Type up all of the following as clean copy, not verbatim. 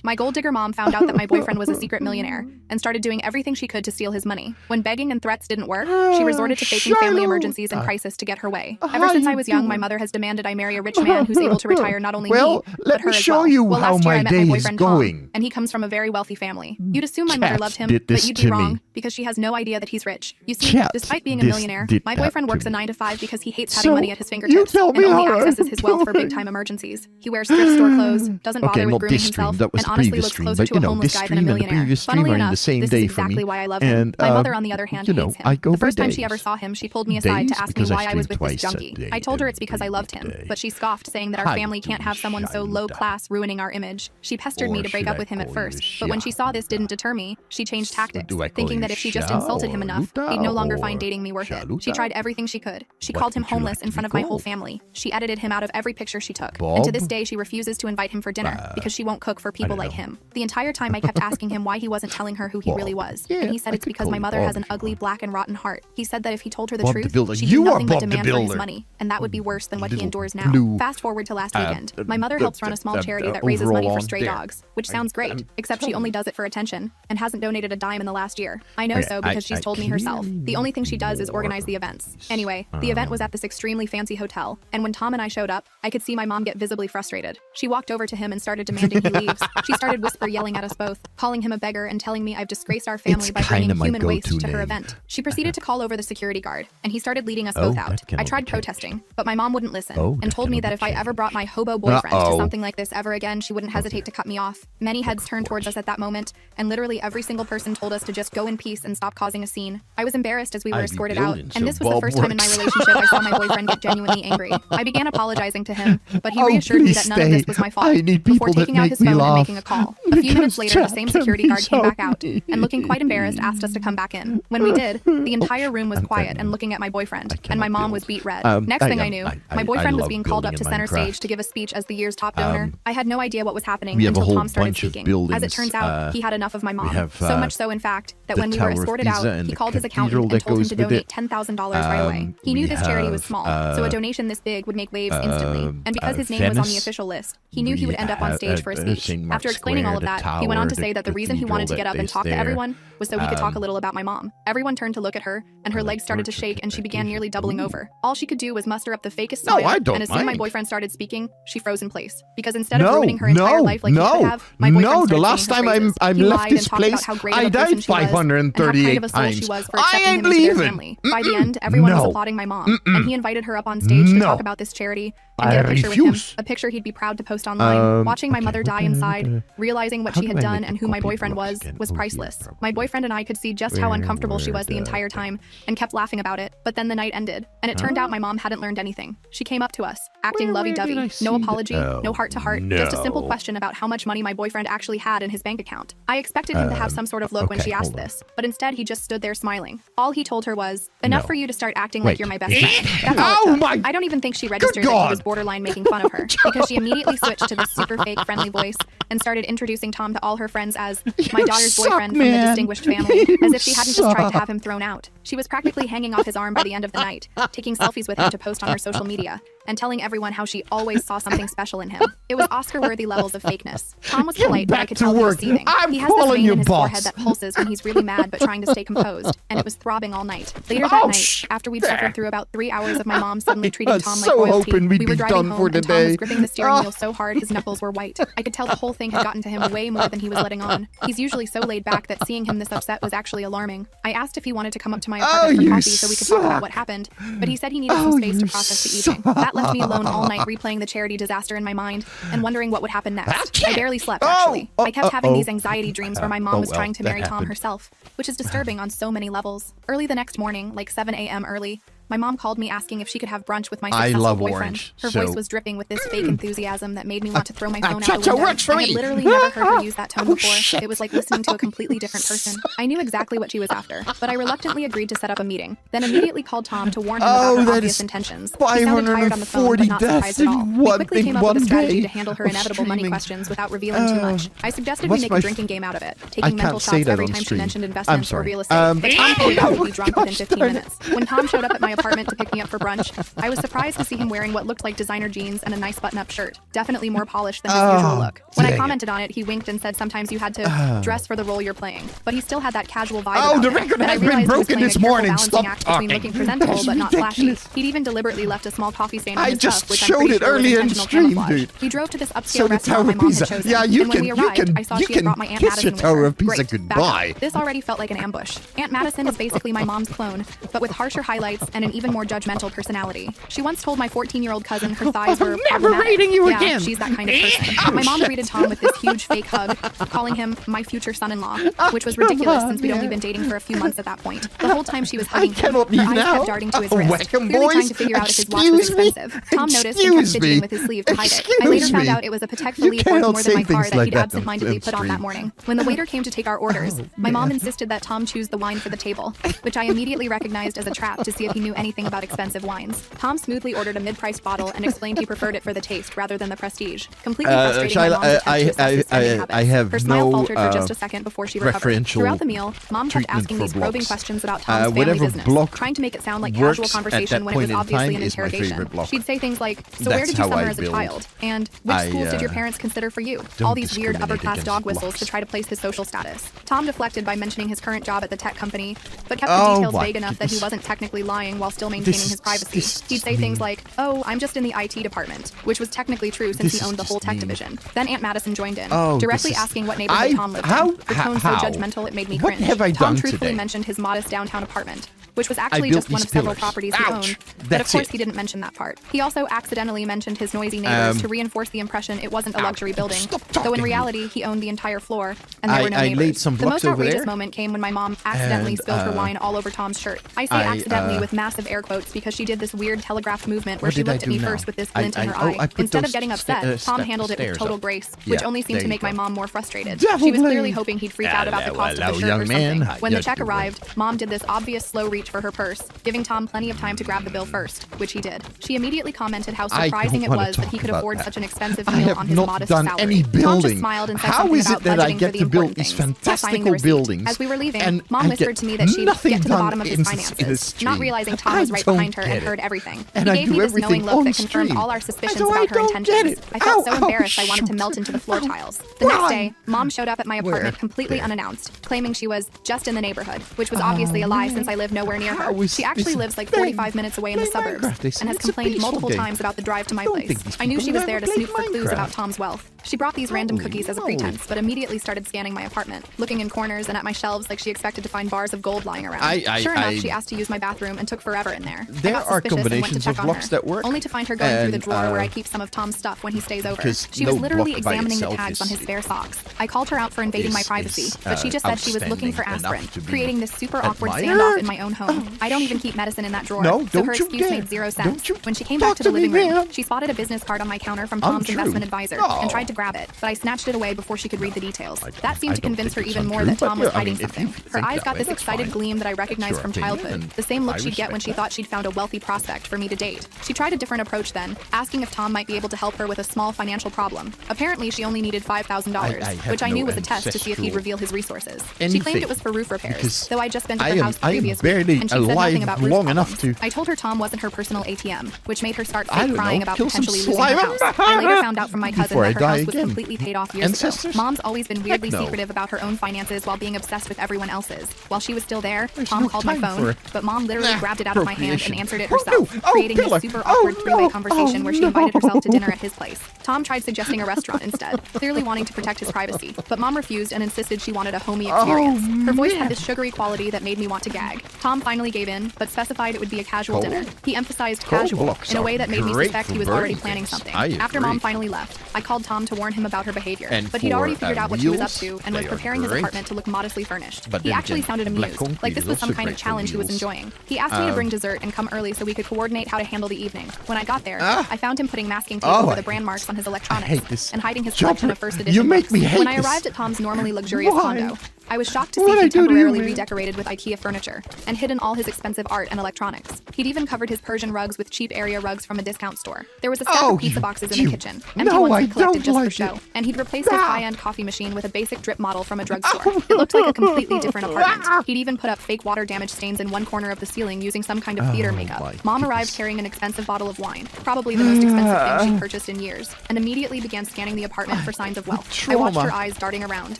My gold digger mom found out that my boyfriend was a secret millionaire and started doing everything she could to steal his money. When begging and threats didn't work, she resorted to faking family emergencies and crisis to get her way. Ever since I was young, my mother has demanded I marry a rich man who's able to retire not only me, but her as well. Let me show you how last year my I met day my is boyfriend going. Tom, and he comes from a very wealthy family. You'd assume my mother loved him, did this but you'd to be wrong me. because she has no idea that he's rich. You see, Chat despite being a this millionaire, did my that boyfriend to works a me. 9 to 5 because he hates having So, money at his you fingertips tell and me only how I accesses his wealth for do it. big-time emergencies. He wears thrift store clothes, doesn't Okay, bother with not grooming this stream. himself, That was and the honestly previous looks stream. closer But, to you a know, homeless this guy than a stream and the millionaire. previous stream Funnily are in the enough, same this day is for me. exactly why I love him. And, My mother, on the other hand, you know, hates him. I go The by first time she days. ever saw him, she pulled me aside Days? to ask me Because I why I was stream with this twice a junkie. day I told her it's during because the I loved him, day. but she scoffed, saying that our How family do can't have someone so Shaluta? low class ruining our image. She pestered me Or to break should up I with him at call first, you but when she saw this didn't deter me, she changed tactics, do I call thinking you, that if she just insulted him enough, Shaluta he'd no longer or find dating me worth it. She Shaluta? tried everything she could. She What called him would you homeless like in to front be of my whole called? family. She edited him out of every picture she took. And to this Bob? day, she refuses to invite him for dinner because she won't cook for people don't like know. him. The entire time I kept asking him why he wasn't telling her who he really Bob. was. Yeah, And he said I it's could because call my you mother Bob has an if you ugly, want. black, and rotten heart. He said that if he told her the Bob the truth, Builder. she'd You do are nothing but Bob the demand for his Builder. money, and that would be worse than what he Little endures now. blue, Fast forward to last weekend. My mother helps run a small charity that raises overall money for on stray there. dogs, which sounds great, except she only does it for attention and hasn't donated a dime in the last year. I know Okay, so because she's told me herself. clearly The only thing she does is more. organize the events. Anyway, the event was at this extremely fancy hotel, and when Tom and I showed up, I could see my mom get visibly frustrated. She walked over to him and started demanding he leaves. She started whisper yelling at us both, calling him a beggar and telling me I've disgraced our family It's by bringing kinda my human waste go-to to her name. event. She proceeded to call over the security guard, and he started leading us Oh, both out. that can I only tried change. protesting, but my mom wouldn't listen Oh, and that told can me only that if I change. ever brought my hobo boyfriend Uh-oh. to something like this ever again, she wouldn't hesitate to cut me off. Many heads turned towards us at that moment, and literally every single person told us to just go in peace and stop causing a scene. I was embarrassed as we were Ivy escorted out, building, and so this was the Bob first time in my works. relationship I saw my boyfriend get genuinely angry. I began apologizing to him, but he Oh, reassured me please that none of this stay. was my fault I need before people that taking out make his me phone and laugh. making a call. A few minutes Because later, the chat same can security be guard came so back out and, looking quite embarrassed, asked us to come back in. When we did, the entire room was quiet and looking at my boyfriend, and my mom was beat red. Next thing I knew, my boyfriend was being called up to center stage to give a speech as the year's top donor. I had no idea what was happening we have a until whole Tom started bunch of speaking. buildings. As it turns out, he had enough of my mom. have, So much so, in fact, that the when we were Tower of escorted Pisa out, and he the called his cathedral accountant and that told him goes to with donate it. $10,000 right away. He knew we this charity was have, small, so a donation this big would make waves instantly. And because his name was on the Venice. official list, he knew he would end up on We stage for a have, speech. St. Mark's After explaining all of Square, that, the he went on tower, to say that the the reason he wanted to cathedral get up that and is talk to there. everyone was so he could talk a little about my mom. Everyone turned to look at her, and her legs started to shake, and she began nearly doubling over. All she could do was muster up the fakest No, smile, I don't and as soon as my mind. boyfriend started speaking, she froze in place. Because instead of ruining her entire life like he could have, my no. boyfriend The started last saying time her phrases. I'm He left lied this and talked about place, how great I of a person died she was, and how kind 538 of a soul she times. was for I accepting ain't him into their leaving. family. By the end, everyone was No. applauding my mom, and he invited her up on stage to No. talk about this charity and I get a picture with refuse. him, a picture he'd be proud to post online. Watching my okay, mother what die the- inside, realizing what how she do had I done make and a who my copy boyfriend block was again? priceless. Probably. My boyfriend and I could see just how uncomfortable she was the where entire time and kept laughing about it, but then the night ended, and it turned out my mom hadn't learned anything. She came up to us, acting Where did lovey-dovey, I no see that? apology, Oh, no heart-to-heart, just a simple no. question about how much money my boyfriend actually had in his bank account. I expected him to have some sort of look when okay, she asked hold on. this, but instead he just stood there smiling. All he told her was, enough No. for you to start acting Wait. like you're my best friend. That's all it Oh took. my- I don't even think she registered that he was God. borderline making fun of her, because she immediately switched to this super fake friendly voice and started introducing Tom to all her friends as my You daughter's suck, boyfriend from the man. distinguished family, You as if she hadn't just tried to suck. have him thrown out. She was practically hanging off his arm by the end of the night, taking selfies with him to post on her social media, and telling everyone how she always saw something special in him. It was Oscar-worthy levels of fakeness. Tom was Get polite, but I back could to tell he was work. seething. I'm He has this calling vein you in his boss. forehead that pulses when he's really mad but trying to stay composed, and it was throbbing all night. Later that Oh, night, after we'd suffered through about 3 hours of my mom suddenly treating I was Tom like so royalty, hoping we'd we were be driving done home for and Tom was today. gripping the steering wheel so hard his knuckles were white. I could tell the whole thing had gotten to him way more than he was letting on. He's usually so laid back that seeing him this upset was actually alarming. I asked if he wanted to come up to my apartment for you coffee so we could talk about suck. what happened, but he said he needed some space to you process the evening. That left me alone all night replaying the charity disaster in my mind and wondering what would happen next. I barely slept, actually. I kept having these anxiety dreams where my mom was trying to marry Tom herself, which is disturbing on so many levels. Early the next morning, like 7 a.m. early, my mom called me asking if she could have brunch with my I successful love boyfriend. orange, Her so- voice was dripping with this fake enthusiasm that made me want to throw my phone out the Chacha window. works for I had me. literally never heard her use that tone Oh, before. shit. It was like listening to a completely different person. I knew exactly what she was after, but I reluctantly agreed to set up a meeting, then immediately called Tom to warn him about her that obvious is intentions. He sounded tired on the phone, but 540 not deaths surprised at all. in He one quickly thing, came up with a one strategy day to handle her of inevitable money streaming. questions without revealing too much. I suggested we what's make my a drinking game out of it, taking mental can't say shots that every on time she stream. mentioned I'm investments or sorry. real estate. But Tom told me I would be drunk within gosh 15 darn it. minutes. When Tom showed up at my apartment to pick me up for brunch. I was surprised to see him wearing what looked like designer jeans and a nice button-up shirt. Definitely more polished than his usual look. When I commented on it, he winked and said sometimes you had to dress for the role you're playing. But he still had that casual vibe about the him. record And has I been realized he was broken playing this a careful morning. balancing Stop act between talking. looking presentable That's but not flashy. ridiculous. He'd even deliberately left a small coffee stain on I his just cup, which I'm showed pretty it sure was earlier in intentional stream, camouflage. dude. He drove to this So upscale the restaurant Tower my of mom had Pisa. chosen. Yeah, you And when we can arrived, I saw she had brought my Aunt kiss Madison your with Tower her. of Pisa Great. Back goodbye. up. This already felt like an ambush. Aunt Madison is basically my mom's clone, but with harsher highlights and an even more judgmental personality. She once told my 14-year-old cousin her thighs were Never problematic. rating you Yeah, again. she's that kind of person. My mom greeted Tom with this huge fake hug, calling him my future son-in-law, which was ridiculous since we'd only been dating for a few months at that point. The whole time she was hugging him, her eyes kept darting to his wrist, Welcome, clearly trying boys. to figure out if his watch was Excuse me. expensive. Tom noticed and kept fidgeting with his sleeve to hide it. I later found out it was a Patek You Philippe worth cannot more than say my car things that like he'd that on absentmindedly put on stream. that morning. When the waiter came to take our orders, my mom insisted that Tom choose the wine for the table, which I immediately recognized as a trap to see if he knew anything about expensive wines. Tom smoothly ordered a mid-priced bottle and explained he preferred it for the taste rather than the prestige. Completely frustrating my mom's attempt to assess his spending habits. I have Her smile no, faltered for just a second before she recovered. preferential Throughout the meal, Mom kept treatment asking for these probing blocks. questions about Tom's family Whatever business, block trying to make it sound like works casual at conversation that when it was point in obviously time an is my interrogation. favorite block. She'd say things like, so where That's did you how summer I as a build. child? And which schools did your parents consider for you? All these weird discriminate upper-class against dog whistles blocks. to try to place his social status. Tom deflected by mentioning his current job at the tech company, but kept the Oh details my vague enough that he goodness. wasn't technically lying while still maintaining This his privacy. is He'd say things like, oh, I'm just in the IT department, which was technically true since This he owned the is whole just tech mean. division. Then Aunt Madison joined in, Oh, directly this is- asking what neighborhood Tom lived in. Her tone so judgmental it made me What cringe. have I Tom done truthfully today? mentioned his modest downtown apartment, which was actually built just one these of several pillars. properties he Ouch. owned. But of That's course it. he didn't mention that part. He also accidentally mentioned his noisy neighbors to reinforce the impression it wasn't a luxury building, Stop though in talking. reality he owned the entire floor and there were no I neighbors. laid some The blocks most over outrageous there, moment came when my mom accidentally and, spilled her wine all over Tom's shirt. I say accidentally with massive air quotes because she did this weird telegraphed movement where What she did I looked at me do now? first with this glint in her I eye. put Instead of those getting upset, Tom handled it with stairs total up. grace, which Yeah, only seemed there to you make my go. mom more frustrated. Devil She was blade. clearly hoping he'd freak out about the cost of the Hello, shirt or young man. something. When the Yes, check you're right. arrived, Mom did this obvious slow reach for her purse, giving Tom plenty of time to grab the bill first, which he did. She immediately commented how I surprising don't it wanna was that talk he could about afford that. such an expensive I meal have on his not modest done salary. any Tom building. just smiled and said How something is it about that I budgeting get for the to build important these things, while signing the fantastical receipt. buildings, As we were leaving, and Mom I whispered get to me that she'd nothing get to the done bottom of in his the finances, stream? not realizing Tom I was right don't behind her get and it. heard everything. And He I gave do me this everything knowing look on that confirmed stream. all our suspicions So I about her don't get intentions. it. I felt Ow, so ow, embarrassed I wanted to shoot. melt into the floor Ow. tiles. The next Why? day, Mom showed up at my apartment Where? completely There. unannounced, claiming she was just in the neighborhood, which was obviously a lie since I live nowhere near her. How is She actually this lives like thing? 45 minutes away in the Play suburbs Minecraft, they say and has it's a complained peaceful multiple game. times about the drive to my Don't place. think these I knew people she was never there to played snoop for clues Minecraft. about Tom's wealth. She brought these random Holy cookies as a moly. pretense, but immediately started scanning my apartment, looking in corners and at my shelves like she expected to find bars of gold lying around. Sure enough, she asked to use my bathroom and took forever in there. There I got are suspicious and went to combinations check of on blocks her, that work, only to find her going through the and, drawer where I keep some of Tom's stuff when he stays over. because She was no literally block by examining the itself tags is- on his spare socks. I called her out for invading my is, privacy, is, but she just said she was looking for outstanding aspirin, enough to be creating this super awkward admired. standoff in my own home. I don't even keep medicine in that drawer, No, so don't her you excuse dare. made zero Don't sense. you When she came talk back to the to me, living room, ma'am. she spotted a business card on my counter from Tom's Untrue. investment advisor Oh. and tried to grab it, but I snatched it away before she could read the details. I That seemed to don't convince her think it's even more untrue, that Tom but was yeah, I hiding mean, if you something. Her think eyes that got way, this that's excited fine. gleam that I recognized Your from opinion, childhood, and the same look I she'd get when respect she that. thought she'd found a wealthy prospect for me to date. She tried a different approach then, asking if Tom might be able to help her with a small financial problem. Apparently, she only needed $5,000, I have which I no knew was a test to see if he'd ancestral reveal his resources. She anything, claimed it was for roof repairs, because though I'd just been to I her am- house the I am previous barely week, and she said nothing alive about roof long enough problems. to- I told her Tom wasn't her personal ATM, which made her start I fake don't crying know, about kill some potentially losing her slime. house. I later found out from my cousin Before I that her die house was again. completely paid off years Ancestors? ago. Mom's always been weirdly Heck no. secretive about her own finances while being obsessed with everyone else's. While she was still there, There's Tom no called my time phone, for it. but Mom literally Nah, grabbed it out of my hand and procreation. answered it Oh, herself, no. Oh, creating pillar. a super Oh, awkward three-way no. conversation Oh, where she no. invited herself to dinner at his place. Tom tried suggesting a restaurant instead, clearly wanting to protect his privacy, but Mom refused and insisted she wanted a homey experience. Her voice had this sugary quality that made me want to gag. Tom finally gave in, but specified it would be a casual Cold- dinner. He emphasized cold casual blocks in a are way that made me great suspect for he was already burning planning things. something. I After agree. Mom finally left, I called Tom to warn him about her behavior, And but he'd already for, figured out what she was up wheels, to and was they are preparing his great. apartment to look modestly furnished. But He then actually again, sounded black amused, concrete like this is was some also kind of great for challenge he was wheels. enjoying. He asked me to bring dessert and come early so we could coordinate how to handle the evening. When I got there, I found him putting masking tape over I the brand marks on his electronics hate this and hiding his job. collection of first edition You make books. me hate When I this. arrived at Tom's normally luxurious Why? condo, I was shocked to see him temporarily redecorated with IKEA furniture and hidden all his expensive art and electronics. He'd even covered his Persian rugs with cheap area rugs from a discount store. There was a stack of pizza boxes in the kitchen, empty ones he collected just for show, and he'd replaced his high-end coffee machine with a basic drip model from a drugstore. It looked like a completely different apartment. He'd even put up fake water damage stains in one corner of the ceiling using some kind of theater makeup. Mom arrived carrying an expensive bottle of wine, probably the most expensive thing she'd purchased in years, and immediately began scanning the apartment for signs of wealth. I watched her eyes darting around,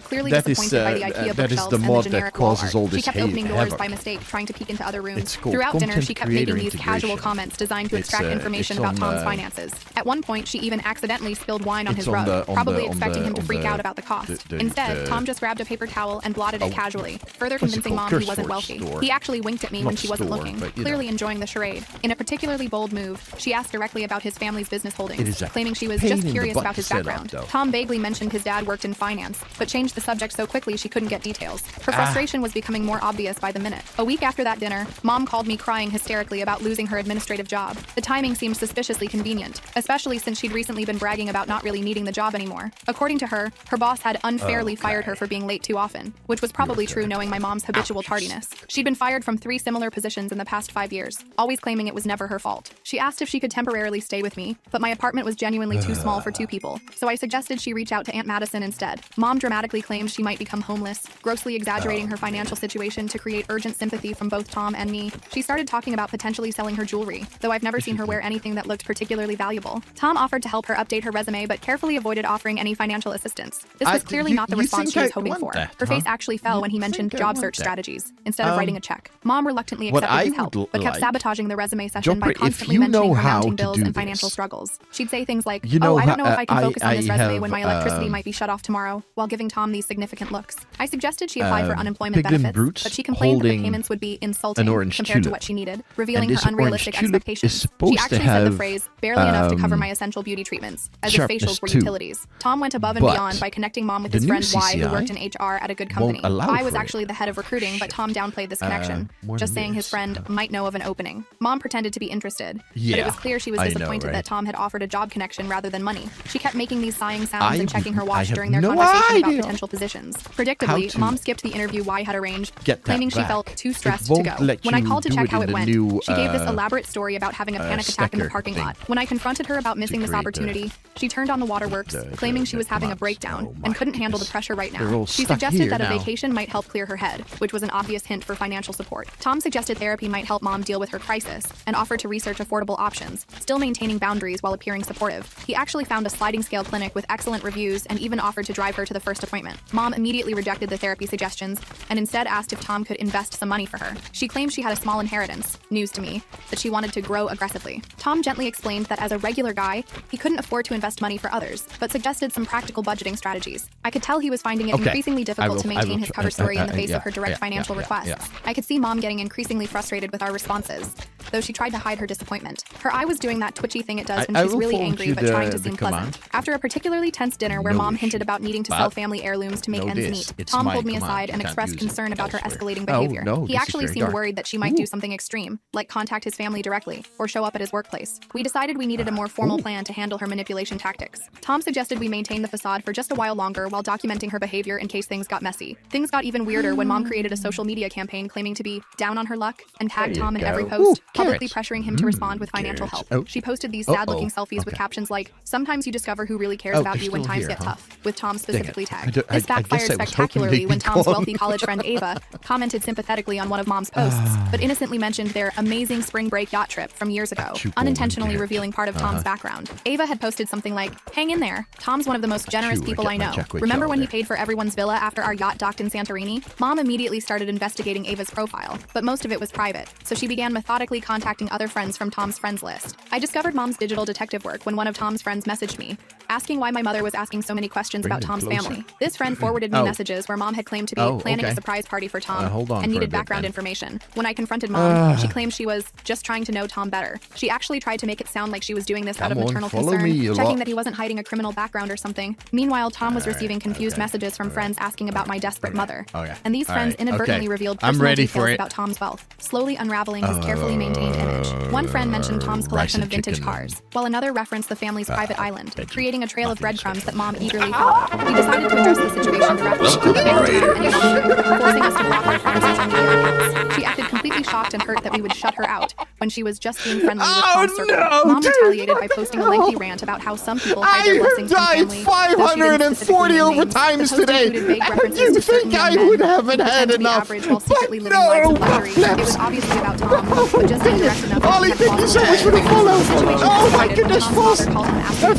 clearly disappointed by the IKEA bookshelves and the generic wall art. She kept opening doors by mistake, trying to peek into other rooms. Throughout dinner, she kept making these casual comments designed to extract information about Tom's finances. At one point, she even accidentally spilled wine on his rug, probably expecting him to freak out about the cost. Instead, Tom just grabbed a paper towel and blotted it casually, further convincing Mom he wasn't wealthy. He actually winked at me when she wasn't looking, clearly enjoying the charade. In a particularly bold move, she asked directly about his family's business holdings, claiming she was just curious about his background. Tom vaguely mentioned his dad worked in finance, but changed the subject so quickly she couldn't get details. Her frustration was becoming more obvious by the minute. A week after that dinner, Mom called me crying hysterically about losing her administrative job. The timing seemed suspiciously convenient, especially since she'd recently been bragging about not really needing the job anymore. According to her, her boss had unfairly fired her for being late too often, which was probably true knowing my mom's habitual tardiness. She'd been fired from 3 similar positions in the past 5 years, always claiming it was never her fault. She asked if she could temporarily stay with me, but my apartment was genuinely too small for 2 people, so I suggested she reach out to Aunt Madison instead. Mom dramatically claimed she might become homeless, grossly exaggerating her financial situation to create urgent sympathy from both Tom and me. She started talking about potentially selling her jewelry, though I've never seen her wear anything that looked particularly valuable. Tom offered to help her update her resume, but carefully avoided offering any financial assistance. This was clearly not the response she was hoping for. Her face actually fell when he mentioned job search strategies, instead of writing a check. Mom reluctantly accepted his help, but kept sabotaging the resume session by constantly mentioning her mounting bills and financial struggles. She'd say things like, "Oh, I don't know if I can focus on this resume when my electricity might be shut off tomorrow," while giving Tom these significant looks. I suggested she apply for unemployment benefits, but she complained that the payments would be insulting compared to what she needed, revealing her unrealistic expectations. She actually said the phrase, "barely enough to cover my essential beauty treatments," as if facials were utilities. Tom went above and beyond by connecting Mom with his friend Y, who worked in HR at a good company. Y was actually the head of recruiting, but Tom downplayed this connection, just saying his friend might know of an opening. Mom pretended to be interested, but it was clear she was disappointed that Tom had offered a job connection rather than money. She kept making these sighing sounds and checking her watch during their conversation about potential positions. Predictably, Mom skipped the interview Y had arranged, claiming she felt too stressed to go. When I called to check how it went, she gave this elaborate story about having a panic attack in the parking lot. When I confronted her about missing this opportunity, she turned on the waterworks, claiming she was having a breakdown and couldn't handle the pressure right now. She suggested that a vacation might help clear her head, which was an obvious hint for financial support. Tom suggested therapy might help Mom deal with her crisis and offered to research affordable options, still maintaining boundaries while appearing supportive. He actually found a sliding scale clinic with excellent reviews and even offered to drive her to the first appointment. Mom immediately rejected the therapy suggestions and instead asked if Tom could invest some money for her. She claimed she had a small inheritance, news to me, that she wanted to grow aggressively. Tom gently explained that as a regular guy, he couldn't afford to invest money for others, but suggested some practical budgeting strategies. I could tell he was finding it increasingly difficult to maintain his cover story in the face of her direct financial requests. I could see Mom getting increasingly frustrated with our responses, though she tried to hide her disappointment. Her eye was doing that twitchy thing it does when she's really angry but trying to seem pleasant. After a particularly tense dinner where Mom hinted about needing to sell family heirlooms to make ends meet, Tom pulled me aside and expressed concern about her escalating behavior. He actually seemed worried that she might do something extreme, like contact his family directly or show up at his workplace. We decided we needed a more formal plan to handle her manipulation tactics. Tom suggested we maintain the facade for just a while longer while documenting her behavior in case things got messy. Things got even weirder when Mom created a social media campaign claiming to be down on her luck and tagged Tom in every post, publicly pressuring him to respond with financial help. She posted these sad-looking selfies with captions like, "Sometimes you discover who really cares about you when times get tough," with Tom specifically tagged. This backfired spectacularly when Tom's wealthy college friend Ava commented sympathetically on one of Mom's posts, but innocently mentioned their amazing spring break yacht trip from years ago, unintentionally revealing part of Tom's background. Ava had posted something like, "Hang in there. Tom's one of the most generous people I know. Remember when he paid for everyone's villa after our yacht docked in Santorini?" Mom immediately started investigating Ava's profile, but most of it was private, so she began methodically contacting other friends from Tom's friends list. I discovered Mom's digital detective work when one of Tom's friends messaged me, asking why my mother was asking so many questions about Tom's family. This friend forwarded me messages where Mom had claimed to be planning a surprise party for Tom and needed background information. When I confronted Mom, she claimed she was just trying to know Tom better. She actually tried to make it sound like she was doing this out of maternal concern, checking that he wasn't hiding a criminal background or something. Meanwhile, Tom was receiving confused messages from friends asking about my desperate mother. And these friends inadvertently revealed personal details about Tom's wealth, slowly unraveling his carefully maintained image. One friend mentioned Tom's collection of vintage cars, while another referenced the family's private island, creating a trail of breadcrumbs that Mom eagerly followed. We decided to address the situation directly forcing us to block our phones and social media accounts. She acted completely shocked and hurt that we would shut her out when she was just being friendly with Tom's circle. Mom retaliated by posting a lengthy rant about how some people hide their blessings from family. 540 overtimes today. You think I would haven't had enough? But no, it was obviously about Tom, but just indirect enough. Ollie, thank you so much for the follow. Oh my goodness, false.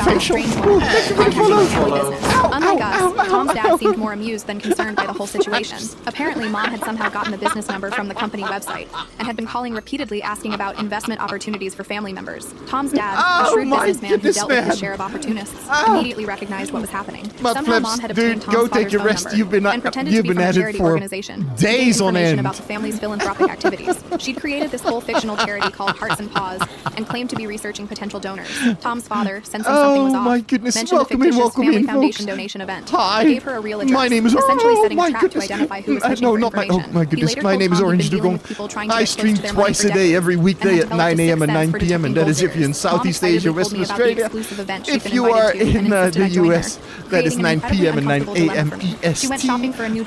Facial. Thank you for the follow. Unlike us, Tom's dad seemed more amused than concerned by the whole situation. Apparently, Mom had somehow gotten the business number from the company website and had been calling repeatedly asking about investment opportunities for family members. Tom's dad, a shrewd businessman who dealt with his share of opportunists, immediately recognized what was happening. Somehow Mom had obtained Tom's father's phone number and pretended to be from a charity organization. Days on end about the family's philanthropic activities. She'd created this whole fictional charity called Hearts and Paws and claimed to be researching potential donors. Tom's father, sensing something was off, mentioned the fictitious Family Foundation donation event. Hi. Gave her a real address, my name is essentially setting a trap to identify who was pushing for information. Oh my goodness, my name is Orange Dugong. I stream twice a day, every weekday at 9 a.m. and 9 p.m. and that is if you're in Southeast Asia, Western Australia. If you are in the US, that is 9 p.m. and 9 a.m. EST.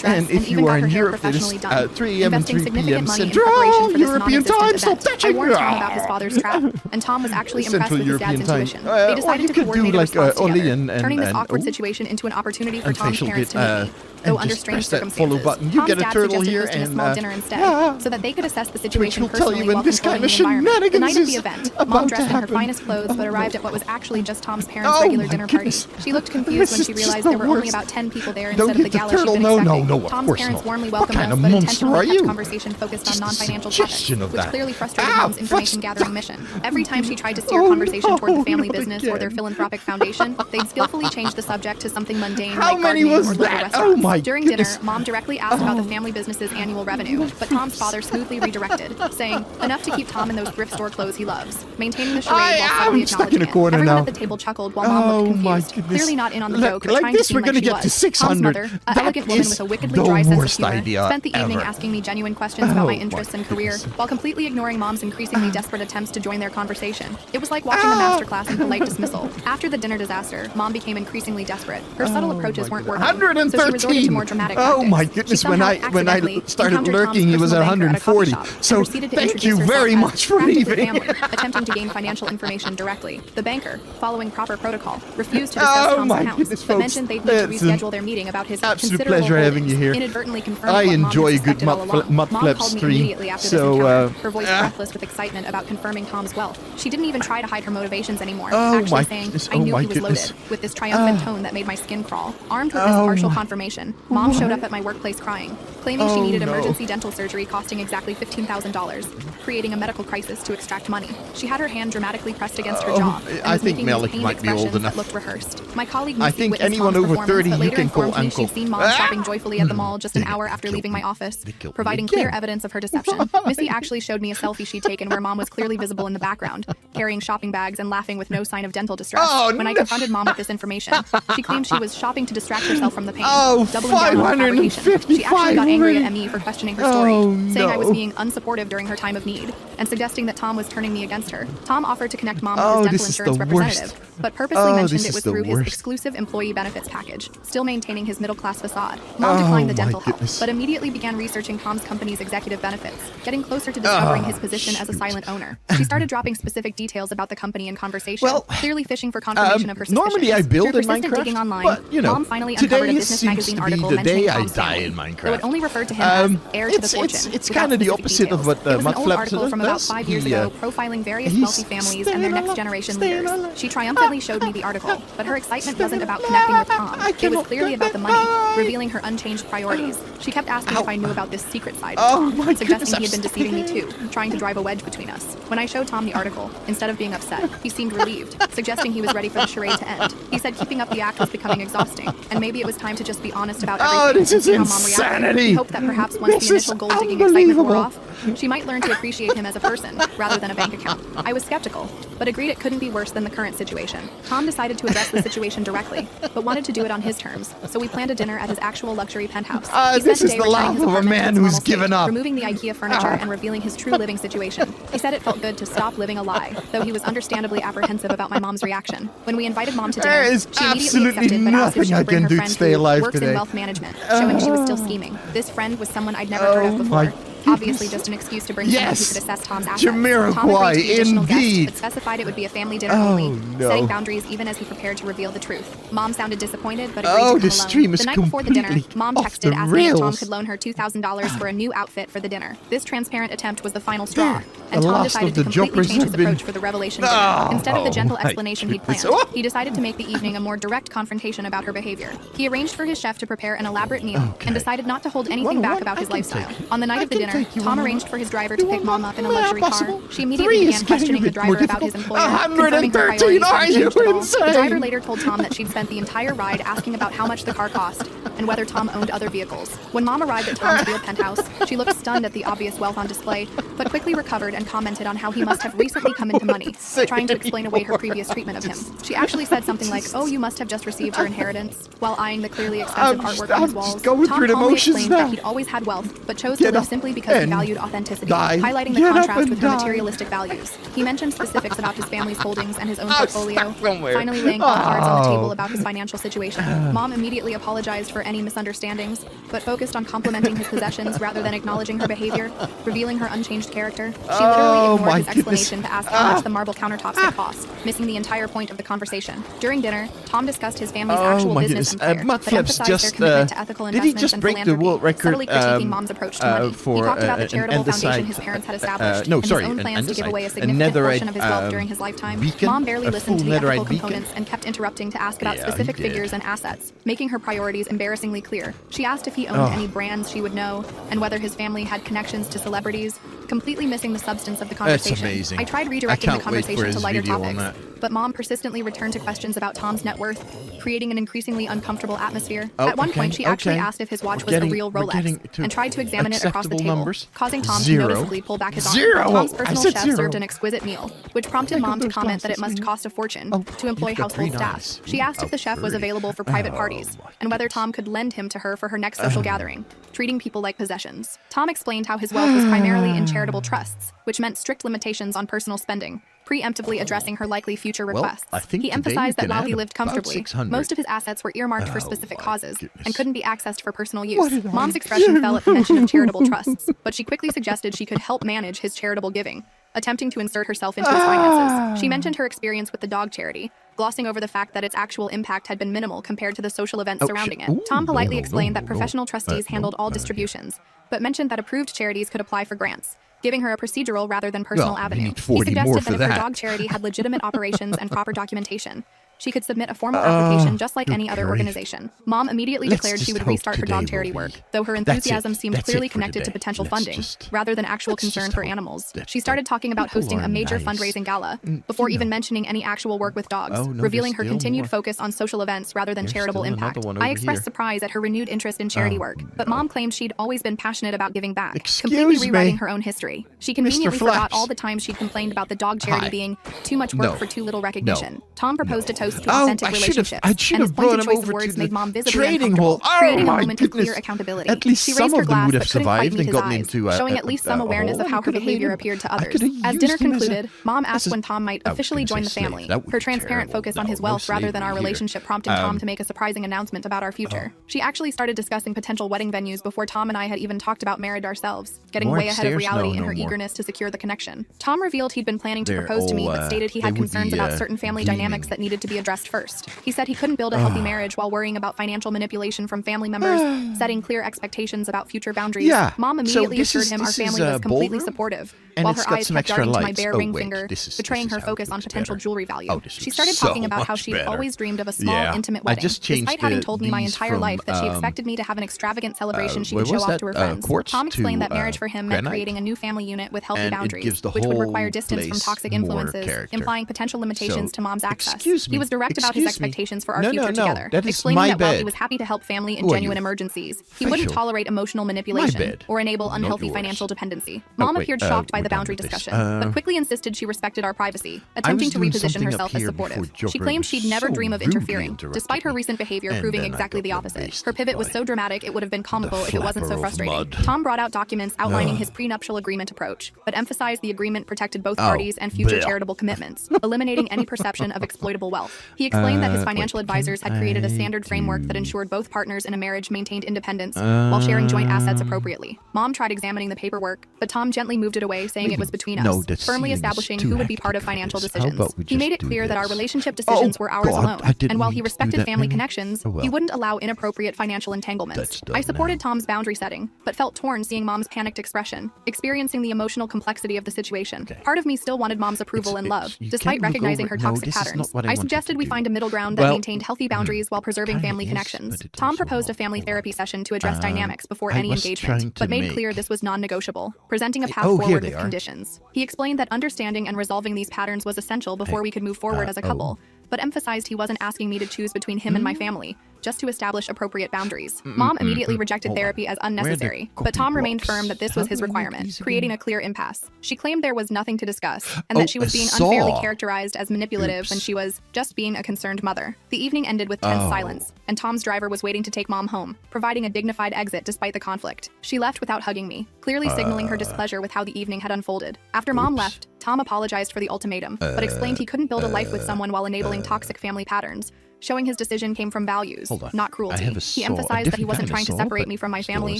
And if you are in Europe, that is 3 a.m. and 3 p.m. Central European time. Stop touching me! I warned Tom about his father's trap, and Tom was actually impressed with his dad's intuition. They decided to coordinate a response together, turning this awkward situation into an opportunity for Tom's parents to meet. Though under strange circumstances, Tom's dad suggested hosting a small dinner instead, so that they could assess the situation personally while controlling the environment. The night of the event, Mom dressed in her finest clothes, but arrived at what was actually just Tom's parents' regular dinner party. She looked confused when she realized there were only about 10 people there instead of the gala she'd been expecting. Tom's parents warmly welcomed us, but intentionally kept conversation focused on non-financial topics, which clearly frustrated Mom's information-gathering mission. Every time she tried to steer conversation toward the family business or their philanthropic foundation, they'd skillfully change the subject to something mundane like gardening or little restaurants. During dinner, Mom directly asked about the family business's annual revenue, but Tom's father smoothly redirected, saying, enough to keep Tom in those thrift store clothes he loves, maintaining the charade while subtly acknowledging it. Everyone at the table chuckled while Mom looked confused, clearly not in on the joke, but trying to seem like she was. Tom's mother, an elegant woman with a wickedly dry sense of humor, spent the evening asking me genuine questions about my interests and career, while completely ignoring Mom's increasingly desperate attempts to join their conversation. It was like watching a masterclass in polite dismissal. After the dinner disaster, Mom became increasingly desperate. Her subtle approaches weren't working, so she resorted to more dramatic tactics. Oh my goodness, when I started lurking, he was at 140. So thank you very much for leaving. Attempting to gain financial information directly. The banker, following proper protocol, refused to discuss Tom's accounts, but mentioned they'd need to reschedule their meeting about his absolute pleasure having you here. Inadvertently confirmed I what enjoy Mom a good Mudflap stream. So her voice breathless with excitement about confirming Tom's wealth. She didn't even try to hide her motivations anymore, actually saying, I knew he was loaded, with this triumphant tone that made my skin crawl. Armed with this partial confirmation, Mom showed up at my workplace crying, claiming she needed emergency dental surgery costing exactly $15,000, creating a medical crisis to extract money. She had her hand dramatically pressed against her jaw, and I think making Malik these might be old enough. that looked rehearsed. My colleague I think anyone over 30 you can call uncle. She'd seen Mom shopping joyfully at the mall just an hour after leaving my office, providing clear evidence of her deception. Missy actually showed me a selfie she'd taken where Mom was clearly visible in the background, carrying shopping bags and laughing with no sign of dental distress. When I confronted Mom with this information, she claimed she was shopping to distract herself from the pain, doubling down on fabrication. She actually got angry at me for questioning her story, saying I was being unsupportive during her time of need, and suggesting that Tom was turning me against her. Tom offered to connect Mom with his dental insurance representative, but purposely mentioned it was through his exclusive employee benefits package, still maintaining his middle-class facade. Mom declined the dental help, but immediately began researching Tom's company's executive benefits, getting closer to discovering his position as a silent owner. She started dropping specific details about the company in conversation, clearly fishing for confirmation of her suspicions. Normally I build in persistent digging Minecraft, online, but you know, Mom finally uncovered a business magazine article mentioning Tom's family, in Minecraft. though it only referred to him as heir to the fortune. It's kind of the opposite of what Mudflap article from about 5 years ago profiling various wealthy families and their next generation leaders. She triumphantly showed me the article, but her excitement wasn't about connecting with Tom. It was clearly about the money, revealing her unchanged priorities. She kept asking if I knew about this secret side of Tom, suggesting he had been deceiving me too, trying to drive a wedge between us. When I showed Tom the article, instead of being upset, he seemed relieved, suggesting he was ready for the charade to end. He said keeping up the act was becoming exhausting, and maybe it was time to just be honest about everything. This is insanity! He hoped that perhaps once the initial gold-digging excitement wore off, she might learn to appreciate him as a person, rather than a bank account. I was skeptical, but agreed it couldn't be worse than the current situation. Tom decided to address the situation directly, but wanted to do it on his terms, so we planned a dinner at his actual luxury penthouse. This is the laugh of a man who's given up. Removing the IKEA furniture and revealing his true living situation, He said it felt good to stop living a lie, though he was understandably apprehensive about my mom's reaction. When we invited Mom to dinner, There is she immediately absolutely accepted but asked if she nothing I could bring can her do to friend stay who alive works in today. wealth management, showing she was still scheming. This friend was someone I'd never heard of before. Obviously just an excuse to bring someone who could assess Tom's assets. Jamiroquai, Tom agreed to be additional guest, indeed. but specified it would be a family dinner Oh, only, no. setting boundaries even as he prepared to reveal the truth. Mom sounded disappointed, but agreed to Oh, come the alone. stream is The night before the dinner, completely Mom off texted the asking if Tom rails. could loan her $2,000 for a new outfit for the dinner. This transparent attempt was the final straw, The and Tom last decided of to the completely jokers change his have been- approach for the revelation dinner. Oh, Instead of the gentle my explanation he'd goodness. planned, Oh. he decided to make the evening a more direct confrontation about her behavior. He arranged for his chef to prepare an elaborate meal and decided not to hold anything back about his lifestyle. On the night of the dinner, Tom arranged for his driver to pick Mom up in a luxury car. She immediately began questioning the driver about his employer, confirming her priorities hadn't changed at all. The driver later told Tom that she'd spent the entire ride asking about how much the car cost and whether Tom owned other vehicles. When Mom arrived at Tom's real penthouse, she looked stunned at the obvious wealth on display, but quickly recovered and commented on how he must have recently come into money, trying to explain away her previous treatment of him. She actually said something like, "Oh, you must have just received your inheritance," while eyeing the clearly expensive artwork on his walls. just going Tom through the calmly motions explained now. that he'd always had wealth, but chose to Get live up simply because he and valued authenticity, die. highlighting the Get up contrast and with her die. materialistic values. He mentioned specifics about his family's holdings and his own Oh, portfolio, stuck somewhere. finally laying all cards on the Oh. table about his financial situation. Mom immediately apologized for any misunderstandings, but focused on complimenting his possessions rather than acknowledging her behavior, revealing her unchanged character. She literally Oh, ignored my his goodness. explanation to ask how much the marble countertops had cost, missing the entire point of the conversation. During dinner, Tom discussed his family's actual my business goodness. empire, Matt but Phillips emphasized their just, commitment to ethical did he investments just and break the philanthropy, world record, subtly critiquing Mom's approach to money. for, He talked about the an charitable foundation andesite, his parents had established, no, and sorry, his own an plans to give andesite, away a a significant netherite, portion of his wealth during his lifetime. beacon, Mom barely a listened to full the netherite ethical beacon. components and kept interrupting to ask about Yeah, specific he did. figures and assets, making her priorities embarrassingly clear. She asked if he owned any brands she would know, and whether his family had connections to celebrities, completely missing the substance of the conversation. amazing. I tried I redirecting the can't wait for conversation his to lighter video on topics, that. but Mom persistently returned to questions about Tom's net worth, creating an increasingly uncomfortable atmosphere. Oh, At one okay, point, she actually okay. asked if his watch We're was a getting- real we're Rolex, getting to and tried to examine it across the acceptable table, numbers. causing Tom Zero. to noticeably pull back his arm. Zero. Tom's I personal said chef zero. served an exquisite meal, which prompted Mom to those comment that it glasses, must man. cost a fortune Oh, to employ you've got household green staff. eyes. She asked if the chef was pretty. available for private Oh, parties, my and whether Tom could lend him to her for her next social gathering, treating people like possessions. Tom explained how his wealth was primarily in charitable trusts, which meant strict limitations on personal spending, preemptively addressing her likely future Well, requests. I think He today emphasized you that can while add he lived about comfortably, 600. most of his assets were earmarked for Oh, specific my causes goodness. and couldn't be accessed for personal What use. did I Mom's expression do? fell at the mention of charitable trusts, but she quickly suggested she could help manage his charitable giving, attempting to insert herself into his finances. She mentioned her experience with the dog charity, glossing over the fact that its actual impact had been minimal compared to the social events surrounding it. Ooh, Tom politely no, explained no, that no, professional trustees handled all distributions, but mentioned that approved charities could apply for grants, giving her a procedural rather than personal Well, you avenue. need He 40 more suggested for that if her that. dog charity had legitimate operations and proper documentation, she could submit a formal application just like any other grief. organization. Mom immediately Let's declared she just would hope restart her dog today charity will work, be- though her That's it. enthusiasm seemed That's it clearly for connected to today. potential Let's funding, just- rather than actual let's concern just for hope animals. that She started talking about people hosting a are major nice. fundraising gala, before even mentioning any actual work with dogs, Oh, no, revealing there's her still continued more. focus on social events rather than There's charitable still another impact. one I over expressed here. surprise at her renewed interest in charity Oh, work, but no. Mom claimed she'd always been passionate about giving back, Excuse completely me. rewriting her own history. She conveniently forgot Flaps. all the times she'd complained about the dog charity Hi. being too much work No. for too little recognition. No. Tom proposed a toast to Oh, authentic I should have- relationships, I should and his have brought pointed him choice of over words to made the Mom visibly trading uncomfortable, hall. Oh, creating a my moment of clear goodness. accountability. At least She some raised of her them glass would have but couldn't quite survived meet and his gotten eyes, into showing at least some awareness of how her behavior appeared to others. As dinner concluded, Mom asked when Tom might officially join the family. Her transparent focus on his wealth rather than our relationship prompted Tom to make a surprising announcement about our future. She actually started discussing potential wedding venues before Tom and I had even talked about marriage ourselves, getting More way ahead of upstairs? reality No, in no her more. eagerness to secure the connection. Tom revealed he'd been planning to They're propose to me, all, but stated he they had would concerns be, about certain family dynamics gleaming. that needed to be addressed first. He said he couldn't build a healthy marriage while worrying about financial manipulation from family members, setting clear expectations about future boundaries. Yeah. Mom So immediately this assured is- him our this is family a was completely ballroom? supportive, And while it's her got eyes some kept extra darting to my lights. bare Oh, ring wait, finger, this is betraying her how it focus on looks potential better. jewelry value. Oh, this She looks started so talking about how much she'd better. always dreamed of a small, Yeah. intimate I wedding, just changed despite having the- told me my these entire from, life that she expected me to have an extravagant celebration she where could show was off that? to her friends. Quartz Tom explained to, that marriage for him meant granite? creating a new family unit with healthy And it boundaries, gives the which would require whole distance from place toxic more influences, character. implying potential limitations So, to Mom's access. excuse He me, was direct about his excuse me. expectations for our No, future no, together, that is explaining my that while he bed. was happy to help family in Who are genuine you? emergencies, he wouldn't Facial. tolerate emotional manipulation bed, or enable not unhealthy yours. financial dependency. Oh, Mom wait, appeared shocked by we're the boundary discussion, but quickly insisted she respected our privacy, attempting to reposition herself as supportive. She claimed she'd never dream of interfering, despite her recent behavior proving exactly the opposite. Her pivot was so dramatic it would have been comical if it wasn't so frustrating. Tom brought out documents outlining his prenuptial agreement approach, but emphasized the agreement protected both parties and future charitable commitments, eliminating any perception of exploitable wealth. He explained that his financial advisors had created a standard framework that ensured both partners in a marriage maintained independence while sharing joint assets appropriately. Mom tried examining the paperwork, but Tom gently moved it away, saying it was between us, firmly establishing who would be part of financial decisions. He made it clear that our relationship decisions were ours alone, and while he respected family connections, he wouldn't allow inappropriate financial entanglements. I supported Tom's boundary setting, but felt torn seeing Mom's panicked expression, experiencing the emotional complexity of the situation. Part of me still wanted Mom's approval and love, despite recognizing her toxic patterns. I suggested we find a middle ground that maintained healthy boundaries while preserving family connections. Tom proposed a family therapy session to address dynamics before any engagement, but made clear this was non-negotiable, presenting a path forward with conditions. He explained that understanding and resolving these patterns was essential before we could move forward as a couple, but emphasized he wasn't asking me to choose between him and my family, just to establish appropriate boundaries. Mom immediately rejected therapy as unnecessary, but Tom remained firm that this was his requirement, creating a clear impasse. She claimed there was nothing to discuss, and that she was being unfairly characterized as manipulative when she was just being a concerned mother. The evening ended with tense silence, and Tom's driver was waiting to take Mom home, providing a dignified exit despite the conflict. She left without hugging me, clearly signaling her displeasure with how the evening had unfolded. After Mom left, Tom apologized for the ultimatum, but explained he couldn't build a life with someone while enabling toxic family patterns, showing his decision came from values, not cruelty. He emphasized that he wasn't trying to separate me from my family,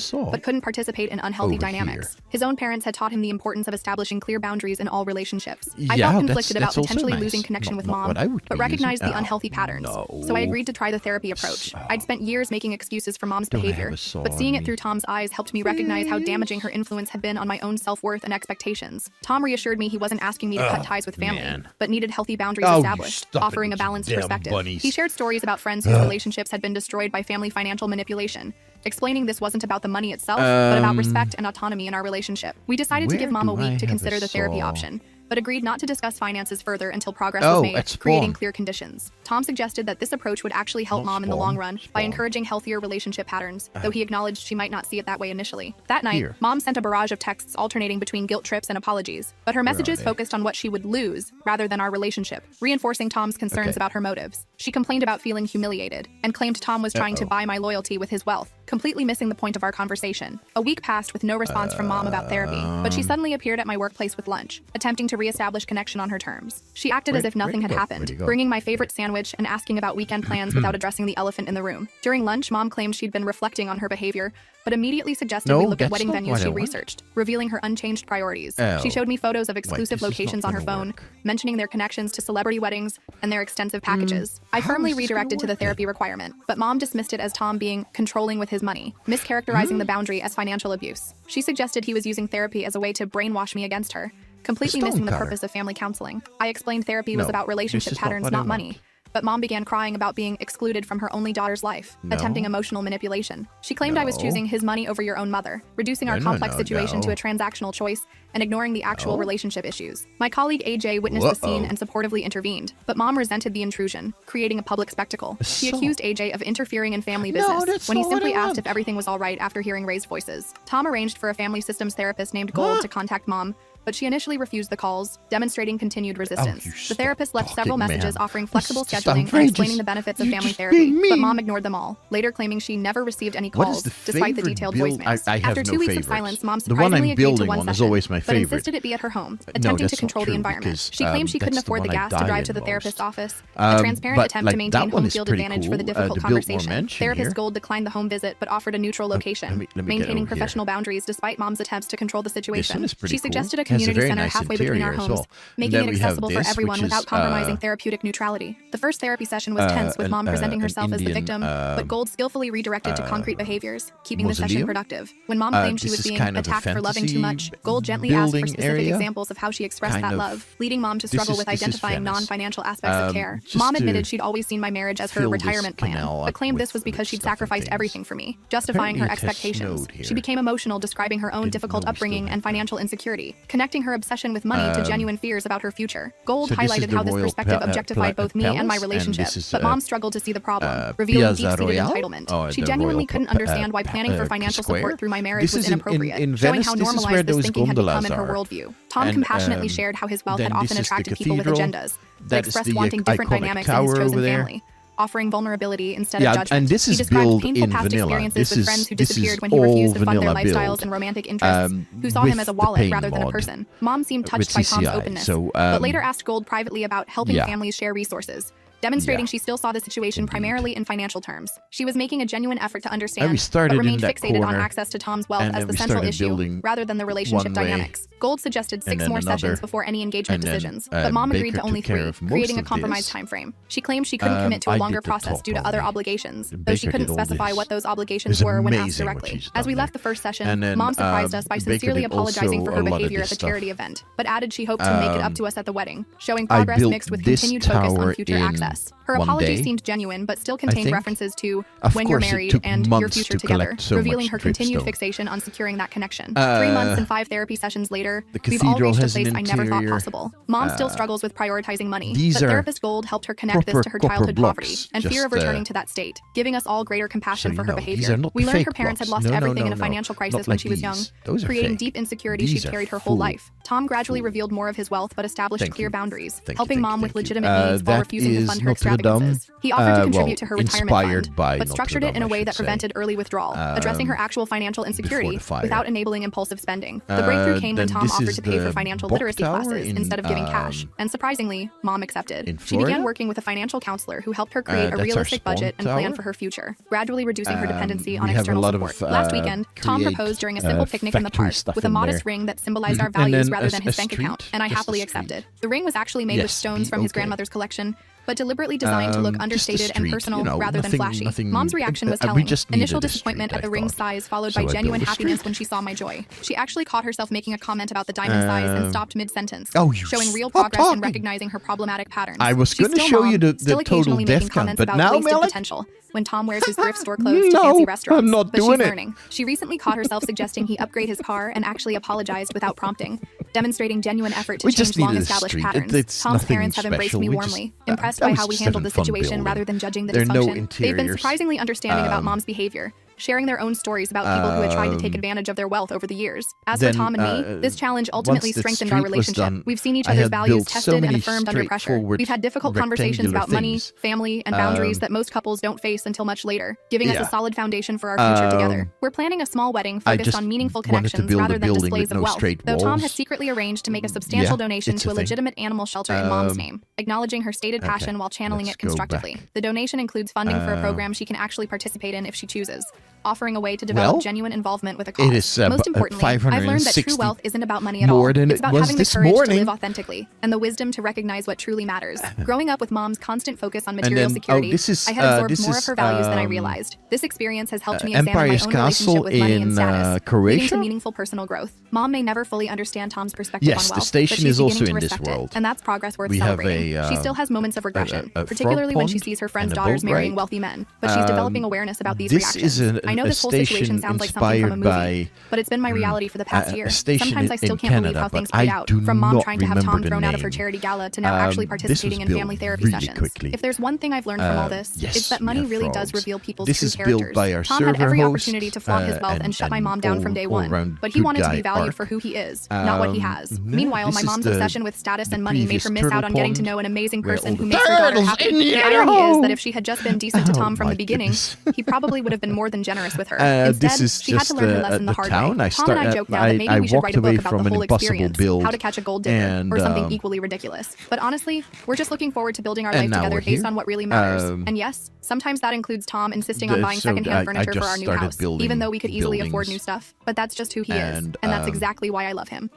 but couldn't participate in unhealthy dynamics. His own parents had taught him the importance of establishing clear boundaries in all relationships. I felt conflicted about potentially losing connection with Mom, but recognized the unhealthy patterns, so I agreed to try the therapy approach. I'd spent years making excuses for Mom's behavior, but seeing it through Tom's eyes helped me recognize how damaging her influence had been on my own self-worth and expectations. Tom reassured me he wasn't asking me to cut ties with family, but needed healthy boundaries established, offering a balanced perspective. He shared stories about friends whose relationships had been destroyed by family financial manipulation, explaining this wasn't about the money itself, but about respect and autonomy in our relationship. We decided to give Mom a week to consider the therapy option, but agreed not to discuss finances further until progress was made, creating clear conditions. Tom suggested that this approach would actually help Mom in the long run by encouraging healthier relationship patterns, though he acknowledged she might not see it that way initially. That night, Mom sent a barrage of texts alternating between guilt trips and apologies, but her messages focused on what she would lose rather than our relationship, reinforcing Tom's concerns about her motives. She complained about feeling humiliated and claimed Tom was trying to buy my loyalty with his wealth, completely missing the point of our conversation. A week passed with no response from Mom about therapy, but she suddenly appeared at my workplace with lunch, attempting to reestablish connection on her terms. She acted as if nothing had happened, bringing my favorite sandwich and asking about weekend plans without addressing the elephant in the room. During lunch, Mom claimed she'd been reflecting on her behavior, but immediately suggested we look at wedding venues she researched, revealing her unchanged priorities. She showed me photos of exclusive locations on her phone, mentioning their connections to celebrity weddings and their extensive packages. I firmly redirected to the therapy requirement, but Mom dismissed it as Tom being controlling with his money, mischaracterizing the boundary as financial abuse. She suggested he was using therapy as a way to brainwash me against her, completely missing the purpose of family counseling. I explained therapy was about relationship patterns, not money. But Mom began crying about being excluded from her only daughter's life, attempting emotional manipulation. She claimed I was choosing his money over your own mother, reducing our complex situation to a transactional choice and ignoring the actual relationship issues. My colleague AJ witnessed the scene and supportively intervened, but Mom resented the intrusion, creating a public spectacle. She accused AJ of interfering in family business when he simply asked if everything was all right after hearing raised voices. Tom arranged for a family systems therapist named Gold to contact Mom, but she initially refused the calls, demonstrating continued resistance. The therapist left several messages offering flexible scheduling and explaining the benefits of family therapy, but Mom ignored them all, later claiming she never received any calls, despite the detailed voicemails. After 2 weeks of silence, Mom surprisingly agreed to one session, but insisted it be at her home, attempting to control the environment. She claimed she couldn't afford the gas to drive to the therapist's office, a transparent attempt to maintain home field advantage for the difficult conversation. Therapist Gold declined the home visit, but offered a neutral location, maintaining professional boundaries despite Mom's attempts to control the situation. She suggested a community center halfway between our homes, making it accessible for everyone without compromising therapeutic neutrality. The first therapy session was tense, with Mom presenting herself as the victim, but Gold skillfully redirected to concrete behaviors, keeping the session productive. When Mom claimed she was being attacked for loving too much, Gold gently asked for specific examples of how she expressed that love, leading Mom to struggle with identifying non-financial aspects of care. Mom admitted she'd always seen my marriage as her retirement plan, but claimed this was because she'd sacrificed everything for me, justifying her expectations. She became emotional, describing her own difficult upbringing and financial insecurity, connecting her obsession with money to genuine fears about her future. Gold highlighted how this perspective objectified both me and my relationship, but Mom struggled to see the problem, revealing deep-seated entitlement. She genuinely couldn't understand why planning for financial support through my marriage was inappropriate, showing how normalized this thinking had become in her worldview. Tom compassionately shared how his wealth had often attracted people with agendas, that expressed wanting different dynamics in his chosen family. Offering vulnerability instead of judgment. And this is he described built painful in past vanilla. experiences This with is friends who this disappeared is when he refused to all fund their vanilla lifestyles build, and romantic interests, who saw him with as a the wallet pain rather than a mod, person. Mom seemed touched with by Tom's CCI. openness, So, but later asked Gold privately about helping yeah. families share resources, demonstrating she still saw the situation primarily in financial terms. She was making a genuine effort to understand, but remained fixated on access to Tom's wealth as the central issue, rather than the relationship dynamics. Gold suggested 6 more sessions before any engagement decisions, but Mom agreed to only 3, creating a compromise time frame. She claimed she couldn't commit to a longer process due to other obligations, though she couldn't specify what those obligations were when asked directly. As we left the first session, Mom surprised us by sincerely apologizing for her behavior at the charity event, but added she hoped to make it up to us at the wedding, showing progress mixed with continued focus on future access. Her apology seemed genuine, but still contained references to when you're married and your future together, revealing her continued fixation on securing that connection. 3 months and 5 therapy sessions later, we've all reached a place I never thought possible. Mom still struggles with prioritizing money, but therapist Gold helped her connect this to her childhood poverty and fear of returning to that state, giving us all greater compassion for her behavior. We learned her parents had lost everything in a financial crisis when she was young, creating deep insecurity she'd carried her whole life. Tom gradually revealed more of his wealth, but established clear boundaries, helping Mom with legitimate needs while refusing to fund her extravagances. He offered to contribute to her retirement fund, but structured it in a way that prevented early withdrawal, addressing her actual financial insecurity without enabling impulsive spending. The breakthrough came when Tom offered to pay for financial literacy classes instead of giving cash, and surprisingly, Mom accepted. She began working with a financial counselor who helped her create a realistic budget and plan for her future, gradually reducing her dependency on external support. Last weekend, Tom proposed during a simple picnic in the park with a modest ring that symbolized our values rather than his bank account, and I happily accepted. The ring was actually made with stones from his grandmother's collection, but deliberately designed to look understated and personal rather than flashy. Mom's reaction was telling. Initial disappointment at the ring's size, followed by genuine happiness when she saw my joy. She actually caught herself making a comment about the diamond size and stopped mid-sentence, showing real progress in recognizing her problematic patterns. I was going to show you the total death count, but now, Malik, potential when Tom wears his thrift store clothes to fancy restaurants. I'm not but doing she's it. learning. She recently caught herself suggesting he upgrade his car and actually apologized without prompting, demonstrating genuine effort to change long-established patterns. Tom's parents have embraced me warmly, impressed by how we handled the situation rather than judging the dysfunction. They've been surprisingly understanding about Mom's behavior, sharing their own stories about people who had tried to take advantage of their wealth over the years. As for Tom and me, this challenge ultimately strengthened our relationship. We've seen each other's values tested and affirmed under pressure. We've had difficult conversations about money, family, and boundaries that most couples don't face until much later, giving us a solid foundation for our future together. We're planning a small wedding focused on meaningful connections rather than displays of wealth, though Tom has secretly arranged to make a substantial donation to a legitimate animal shelter in Mom's name, acknowledging her stated passion while channeling it constructively. The donation includes funding for a program she can actually participate in if she chooses, offering a way to develop genuine involvement with a cause. It is, Most importantly, I've learned that true wealth isn't about money at all. It's about having the courage to live authentically and the wisdom to recognize what truly matters. Growing up with Mom's constant focus on material security, I had absorbed more of her values than I realized. This experience has helped me examine my own relationship with money and status, leading to meaningful personal growth. Mom may never fully understand Tom's perspective on wealth, the station but she's is also beginning in to this respect world. it, and that's progress worth We have celebrating. She still has moments of regression, particularly when she sees her friends' daughters marrying wealthy men, but she's developing awareness about these reactions. I know this whole situation sounds like something from a movie, but it's been my reality for the past year. Sometimes I still can't believe how things played out, from Mom trying to have Tom thrown out of her charity gala to now actually participating in family therapy sessions. If there's one thing I've learned from all this, it's that money really does reveal people's true characters. Tom had every opportunity to flaunt his wealth and shut my mom down from day one, but he wanted to be valued for who he is, not what he has. Meanwhile, my mom's obsession with status and money made her miss out on getting to know an amazing person who makes her daughter happy. The irony is that if she had just been decent to Tom from the beginning, he probably would have been more than generous with her. Instead, she had to learn her lesson the hard way. Tom and I joked now that maybe we should write a book about the whole experience, how to catch a gold digger, or something equally ridiculous. But honestly, we're just looking forward to building our life together based on what really matters. And yes, sometimes that includes Tom insisting on buying secondhand furniture for our new house, even though we could easily afford new stuff. But that's just who he is, and that's exactly why I love him.